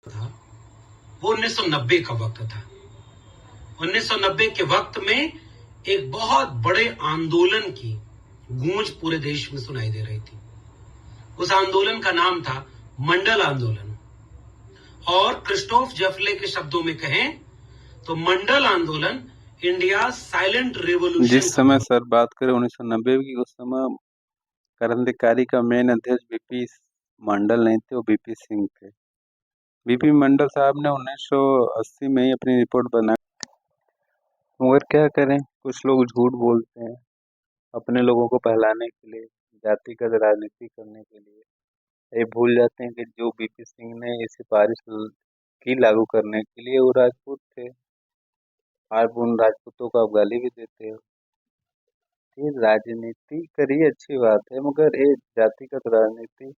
था वो 1990 का वक्त था। 1990 के वक्त में एक बहुत बड़े आंदोलन की गूंज पूरे देश में सुनाई दे रही थी। उस आंदोलन का नाम था मंडल आंदोलन, और क्रिस्टोफ जेफले के शब्दों में कहें तो मंडल आंदोलन इंडिया साइलेंट रेवोल्यूशन जिस समय सर बात करें 1990 की, उस समय क्रांतिकारी का मेन अध्यक्ष बीपी मंडल नहीं थे, वो बीपी सिंह थे। बीपी मंडल साहब ने 1980 में ही अपनी रिपोर्ट बनाई, मगर क्या करें, कुछ लोग झूठ बोलते हैं अपने लोगों को बहलाने के लिए, जातिगत राजनीति करने के लिए। ये भूल जाते हैं कि जो बीपी सिंह ने ये सिफारिश की लागू करने के लिए, वो राजपूत थे। आप उन राजपूतों को आप गाली भी देते हो। ये राजनीति करिए, अच्छी बात है, मगर ये जातिगत राजनीति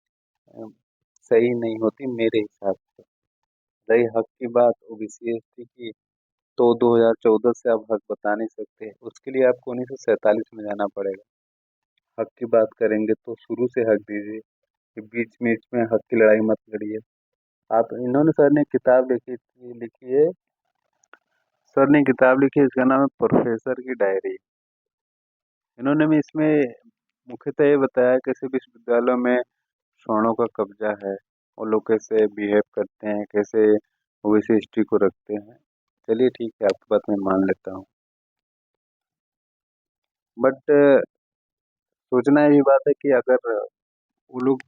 सही नहीं होती मेरे हिसाब से। रही हक की बात ओबीसी एसटी की, तो 2014 से आप हक बता नहीं सकते, उसके लिए आपको 1947 में जाना पड़ेगा। हक की बात करेंगे तो शुरू से हक दीजिए, कि बीच बीच में हक की लड़ाई मत लड़िए। आप इन्होंने सर ने किताब लिखी है, सर ने किताब लिखी है, इसका नाम है प्रोफेसर की डायरी। इन्होंने भी इसमें मुख्यतः ये बताया कैसे विश्वविद्यालयों में स्वर्णों का कब्जा है, वो लोग कैसे बिहेव करते हैं, कैसे ओबीसी हिस्ट्री को रखते हैं। चलिए ठीक है, आपकी बात मैं मान लेता हूँ, बट सोचना ये बात है कि अगर वो लोग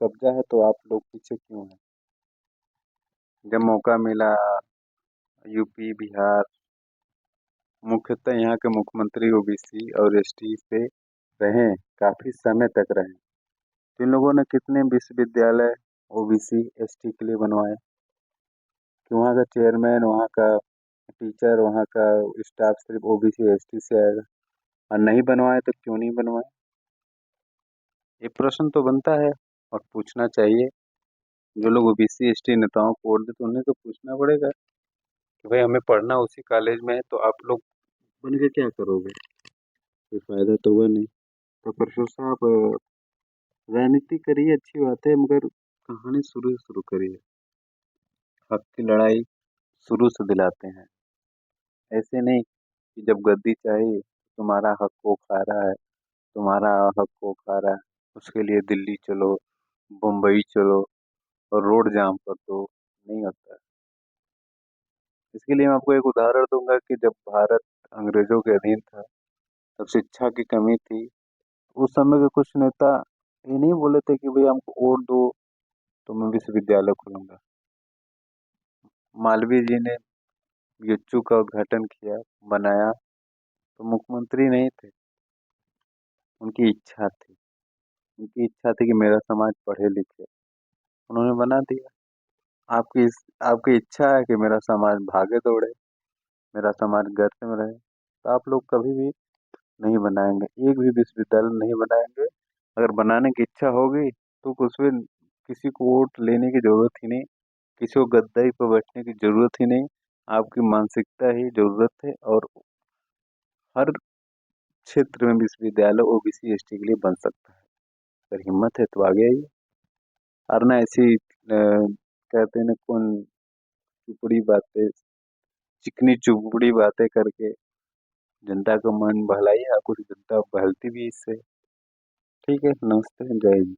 कब्जा है तो आप लोग पीछे क्यों हैं? जब मौका मिला, यूपी बिहार, मुख्यतः यहाँ के मुख्यमंत्री ओबीसी और एसटी से रहे, काफी समय तक रहे, तो इन लोगों ने कितने विश्वविद्यालय ओबीसी एसटी के लिए बनवाए, कि वहाँ का चेयरमैन, वहाँ का टीचर, वहाँ का स्टाफ सिर्फ ओबीसी एसटी से आएगा, और नहीं बनवाए तो क्यों नहीं बनवाए? ये प्रश्न तो बनता है और पूछना चाहिए। जो लोग ओबीसी एसटी नेताओं को वोट देते उन्हें तो पूछना पड़ेगा कि भाई हमें पढ़ना उसी कॉलेज में है, तो आप लोग बन के क्या करोगे? कोई फायदा तो हुआ नहीं। तो प्रोफेसर साहब, राजनीति करिए, अच्छी बात है, मगर कहानी शुरू से शुरू करिए। हक की लड़ाई शुरू से दिलाते हैं, ऐसे नहीं कि जब गद्दी चाहिए तुम्हारा हक को खा रहा है, तुम्हारा हक को खा रहा है, उसके लिए दिल्ली चलो, बम्बई चलो और रोड जाम कर दो, नहीं होता है। इसके लिए मैं आपको एक उदाहरण दूंगा कि जब भारत अंग्रेजों के अधीन था, तब शिक्षा की कमी थी। उस समय के कुछ नेता ये नहीं बोले थे कि भाई हमको वोट दो तो मैं विश्वविद्यालय खोलूंगा। मालवीय जी ने बीएचयू का उद्घाटन किया, बनाया, तो मुख्यमंत्री नहीं थे, उनकी इच्छा थी, उनकी इच्छा थी कि मेरा समाज पढ़े लिखे, उन्होंने बना दिया। आपकी इच्छा है कि मेरा समाज भागे दौड़े, मेरा समाज घर से में रहे, तो आप लोग कभी भी नहीं बनाएंगे, एक भी विश्वविद्यालय नहीं बनाएंगे। अगर बनाने की इच्छा होगी तो उसमें किसी को वोट लेने की जरूरत ही नहीं, किसी को गद्दाई पर बैठने की जरूरत ही नहीं। आपकी मानसिकता ही जरूरत है, और हर क्षेत्र में विश्वविद्यालय ओबीसी एसटी के लिए बन सकता है। अगर हिम्मत है तो आगे आइए, और ना ऐसी कहते हैं ना, कौन चुपड़ी बातें, चिकनी चुपड़ी बातें करके जनता का मन बहलाइए, आपको जनता बहलती भी इससे। ठीक है, नमस्ते, जय हिंद।